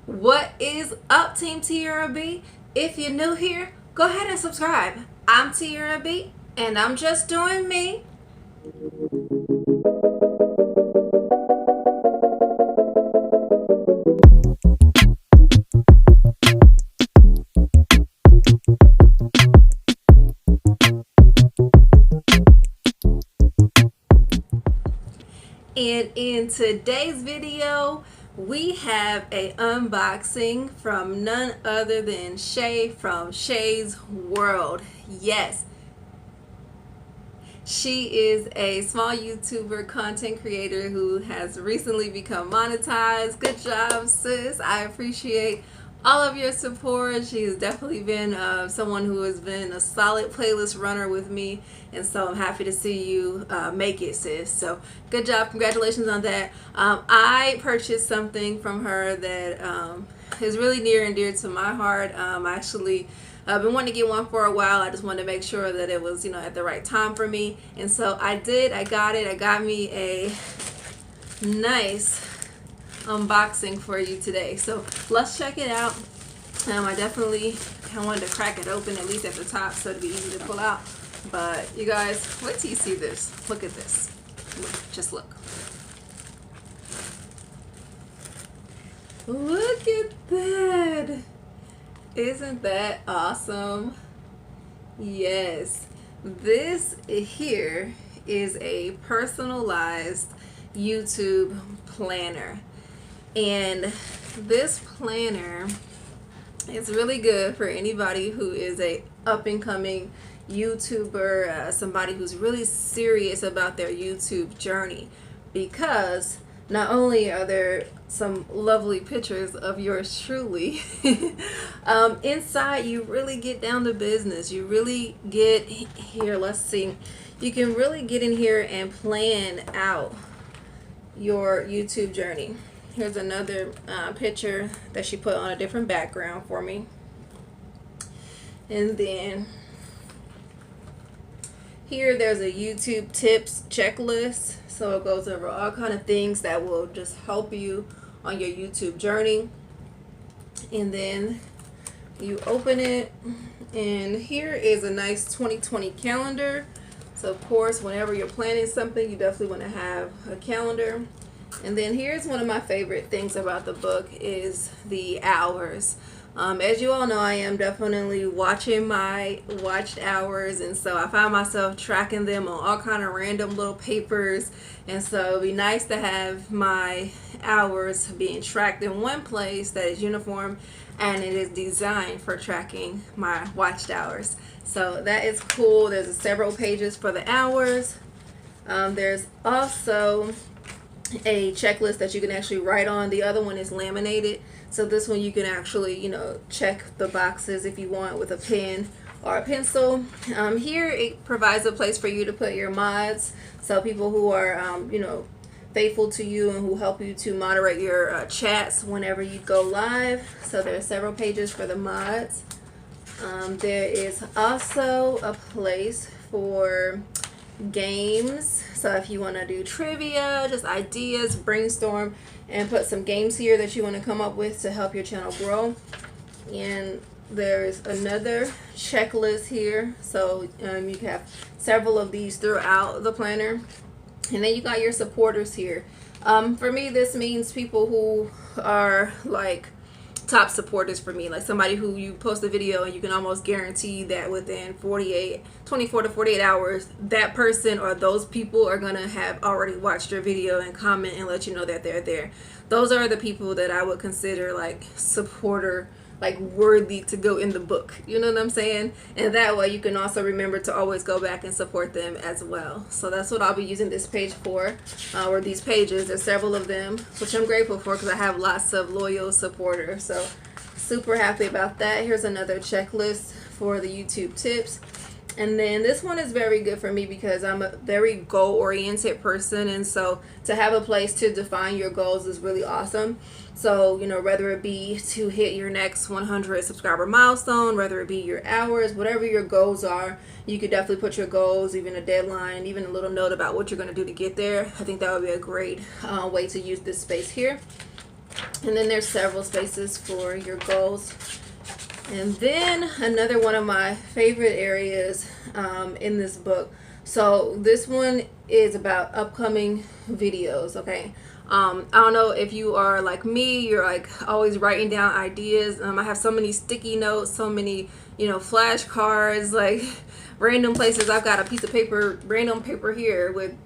What is up, Team Tiarrea B? If you're new here, go ahead and subscribe. I'm Tiarrea B, and I'm just doing me. And in today's video, we have a unboxing from none other than Shay from Shay's World. Yes, she is a small YouTuber content creator who has recently become monetized. Good job, sis. I appreciate all of your support. She has definitely been someone who has been a solid playlist runner with me, and so I'm happy to see you make it, sis. So good job. Congratulations on that. I purchased something from her that is really near and dear to my heart. I've been wanting to get one for a while. I just wanted to make sure that it was, at the right time for me. And so I did. I got it. I got me a nice unboxing for you today. So let's check it out. I wanted to crack it open at least at the top so it'd be easy to pull out. But you guys, wait till you see this. Look at this. Just look. Look at that. Isn't that awesome? Yes, this here is a personalized YouTube planner, and this planner is really good for anybody who is a up-and-coming YouTuber, somebody who's really serious about their YouTube journey, because not only are there some lovely pictures of yours truly, inside you really get down to business. You really get here. Let's see. You can really get in here and plan out your YouTube journey. Here's another picture that she put on a different background for me. And then here there's a YouTube tips checklist. So it goes over all kind of things that will just help you on your YouTube journey. And then you open it, and here is a nice 2020 calendar. So of course, whenever you're planning something, you definitely want to have a calendar. And then here's one of my favorite things about the book is the hours. As you all know, I am definitely watching my watched hours, and so I find myself tracking them on all kind of random little papers, and so it'd be nice to have my hours being tracked in one place that is uniform and it is designed for tracking my watched hours. So that is cool. There's several pages for the hours. There's also a checklist that you can actually write on. The other one is laminated, so this one you can actually check the boxes if you want with a pen or a pencil. Here it provides a place for you to put your mods, so people who are faithful to you and who help you to moderate your chats whenever you go live. So there are several pages for the mods. There is also a place for games, so if you want to do trivia, just ideas, brainstorm, and put some games here that you want to come up with to help your channel grow. And there's another checklist here, so you can have several of these throughout the planner. And then you got your supporters here. For me, this means people who are like top supporters for me, like somebody who you post a video and you can almost guarantee that within 24 to 48 hours that person or those people are gonna have already watched your video and comment and let you know that they're there. Those are the people that I would consider like supporter, like worthy to go in the book, you know what I'm saying? And that way you can also remember to always go back and support them as well. So that's what I'll be using this page for, or these pages. There's several of them, which I'm grateful for because I have lots of loyal supporters, so super happy about that. Here's another checklist for the YouTube tips. And then this one is very good for me because I'm a very goal-oriented person, and so to have a place to define your goals is really awesome. So, whether it be to hit your next 100 subscriber milestone, whether it be your hours, whatever your goals are, you could definitely put your goals, even a deadline, even a little note about what you're going to do to get there. I think that would be a great way to use this space here. And then there's several spaces for your goals. And then another one of my favorite areas in this book. So this one is about upcoming videos, okay? I don't know if you are like me, you're like always writing down ideas. I have so many sticky notes, so many, flashcards, like random places. I've got a piece of paper, random paper here with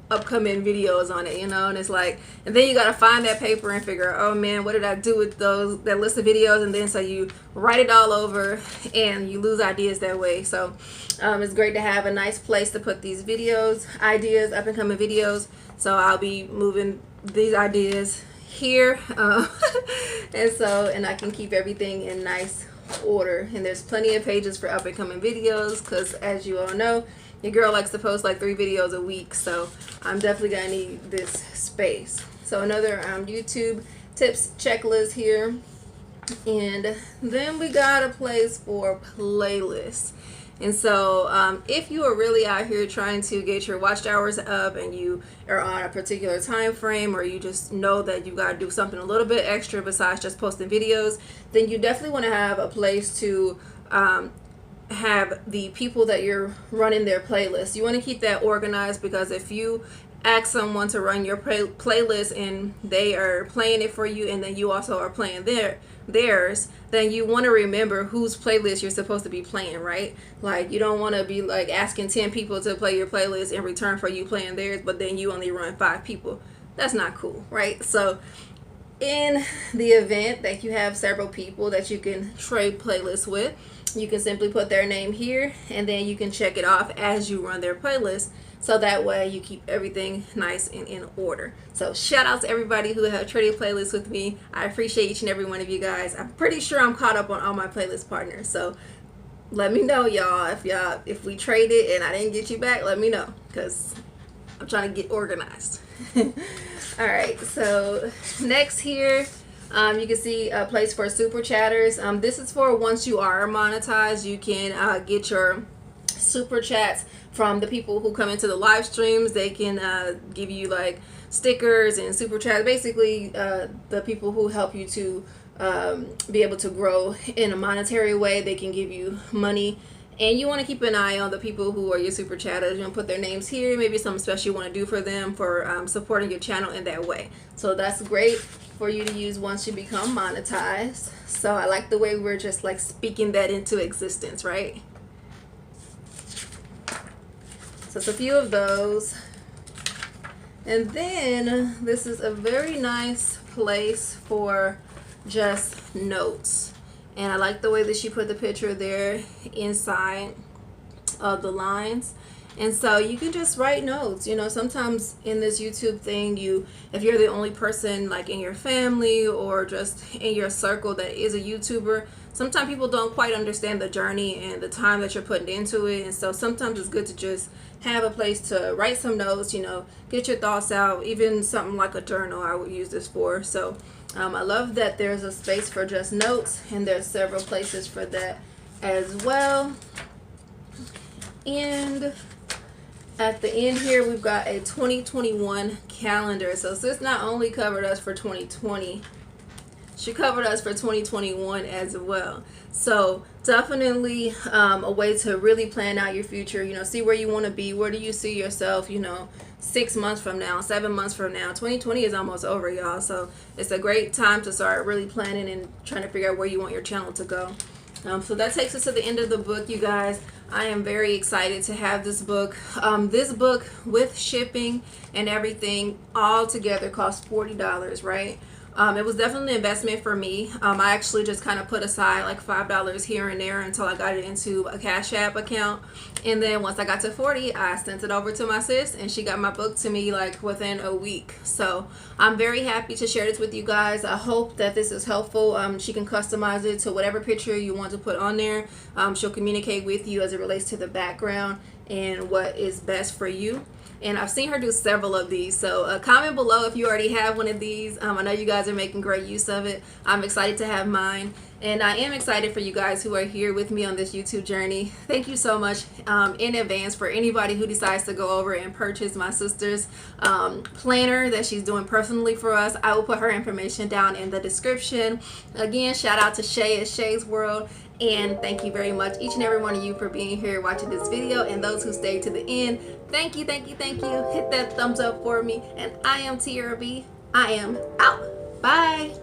upcoming videos on it, and it's like, and then you got to find that paper and figure, oh man, what did I do with that list of videos? And then so you write it all over and you lose ideas that way. So it's great to have a nice place to put these ideas, up and coming videos. So I'll be moving these ideas here and I can keep everything in nice order. And there's plenty of pages for up and coming videos, because as you all know, your girl likes to post like 3 videos a week, so I'm definitely gonna need this space. So another YouTube tips checklist here. And then we got a place for playlists. And so if you are really out here trying to get your watch hours up and you are on a particular time frame, or you just know that you got to do something a little bit extra besides just posting videos, then you definitely want to have a place to have the people that you're running their playlist. You want to keep that organized, because if you ask someone to run your playlist and they are playing it for you, and then you also are playing theirs, then you want to remember whose playlist you're supposed to be playing, right? Like, you don't want to be like asking 10 people to play your playlist in return for you playing theirs, but then you only run 5 people. That's not cool, right? So in the event that you have several people that you can trade playlists with, you can simply put their name here, and then you can check it off as you run their playlist, so that way you keep everything nice and in order. So shout out to everybody who have traded playlists with me. I appreciate each and every one of you guys. I'm pretty sure I'm caught up on all my playlist partners, so let me know, y'all, if we traded and I didn't get you back, let me know, because I'm trying to get organized. All right, so next here, you can see a place for super chatters. This is for once you are monetized, you can get your super chats from the people who come into the live streams. They can give you like stickers and super chats. Basically, the people who help you to be able to grow in a monetary way, they can give you money. And you want to keep an eye on the people who are your super chatters. You want to put their names here. Maybe something special you want to do for them for supporting your channel in that way. So that's great for you to use once you become monetized. So I like the way we're just like speaking that into existence, right? So it's a few of those. And then this is a very nice place for just notes. And I like the way that she put the picture there inside of the lines. And so you can just write notes. Sometimes in this YouTube thing, if you're the only person like in your family or just in your circle that is a YouTuber, sometimes people don't quite understand the journey and the time that you're putting into it. And so sometimes it's good to just have a place to write some notes, get your thoughts out. Even something like a journal I would use this for. So I love that there's a space for just notes, and there's several places for that as well. And at the end here, we've got a 2021 calendar. So sis not only covered us for 2020, she covered us for 2021 as well. So definitely a way to really plan out your future, see where you want to be. Where do you see yourself, 6 months from now, 7 months from now? 2020 is almost over, y'all. So it's a great time to start really planning and trying to figure out where you want your channel to go. So that takes us to the end of the book, you guys. I am very excited to have this book. This book with shipping and everything all together cost $40, right? It was definitely an investment for me. I actually just kind of put aside like $5 here and there until I got it into a Cash App account. And then once I got to 40, I sent it over to my sis, and she got my book to me like within a week. So I'm very happy to share this with you guys. I hope that this is helpful. She can customize it to whatever picture you want to put on there. She'll communicate with you as it relates to the background and what is best for you. and I've seen her do several of these. So comment below if you already have one of these. I know you guys are making great use of it. I'm excited to have mine, and I am excited for you guys who are here with me on this YouTube journey. Thank you so much in advance for anybody who decides to go over and purchase my sister's planner that she's doing personally for us. I will put her information down in the description. Again, shout out to Shay at Shay's World. And thank you very much, each and every one of you, for being here watching this video, and those who stayed to the end. Thank you, thank you, thank you. Hit that thumbs up for me. And I am Tiarrea B. I am out. Bye.